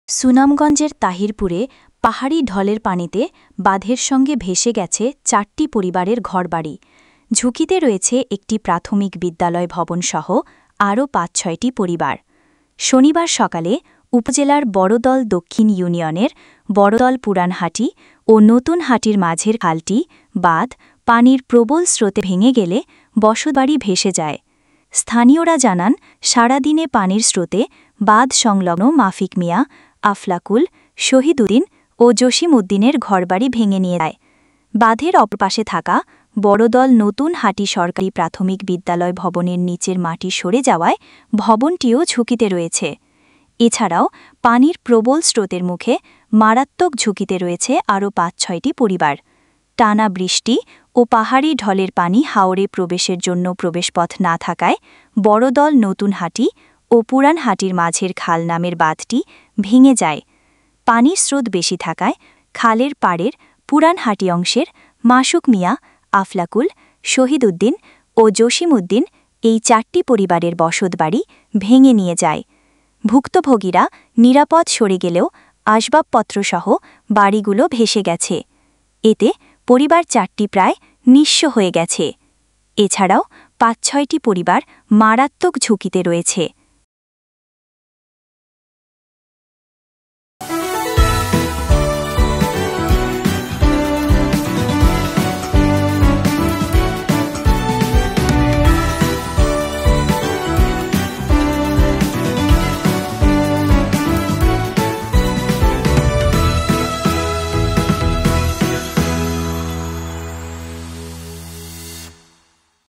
সুনামগঞ্জের তাহিরপুরে পাহাড়ি ঢলের পানিতে বাঁধের সঙ্গে ভেসে গেছে ৪টি পরিবারের ঘরবাড়ি। ঝুঁকিতে রয়েছে একটি প্রাথমিক বিদ্যালয় ভবনসহ আরও ৫-৬টি পরিবার। শনিবার সকালে উপজেলার বড়দল দক্ষিণ ইউনিয়নের বড়দল পুরানহাটি ও নতুন হাটির মাঝের খালটি বাঁধ পানির প্রবল স্রোতে ভেঙে গেলে বসতবাড়ি ভেসে যায়। স্থানীয়রা জানান, সারাদিনে পানির স্রোতে বাঁধ সংলগ্ন মাফিক মিয়া, আফলাকুল, শহীদুদ্দিন ও জসিম উদ্দিনের ঘরবাড়ি ভেঙে নিয়ে যায়। বাঁধের অপরপাশে থাকা বড়দল নতুন হাটি সরকারি প্রাথমিক বিদ্যালয় ভবনের নিচের মাটি সরে যাওয়ায় ভবনটিও ঝুঁকিতে রয়েছে। এছাড়াও পানির প্রবল স্রোতের মুখে মারাত্মক ঝুঁকিতে রয়েছে আরও ৫-৬টি পরিবার। টানা বৃষ্টি ও পাহাড়ি ঢলের পানি হাওরে প্রবেশের জন্য প্রবেশপথ না থাকায় বড়দল নতুন হাটি ও পুরানহাটির মাঝের খাল নামের বাঁধটি ভেঙে যায়। পানির স্রোত বেশি থাকায় খালের পাড়ের পুরানহাটি অংশের মাসুক মিয়া, আফলাকুল, শহীদুদ্দিন ও জসিম উদ্দিন এই ৪টি পরিবারের বসতবাড়ি ভেঙে নিয়ে যায়। ভুক্তভোগীরা নিরাপদ সরে গেলেও আসবাবপত্রসহ বাড়িগুলো ভেসে গেছে। এতে পরিবার ৪টি প্রায় নিঃস্ব হয়ে গেছে। এছাড়াও ৫-৬টি পরিবার মারাত্মক ঝুঁকিতে রয়েছে।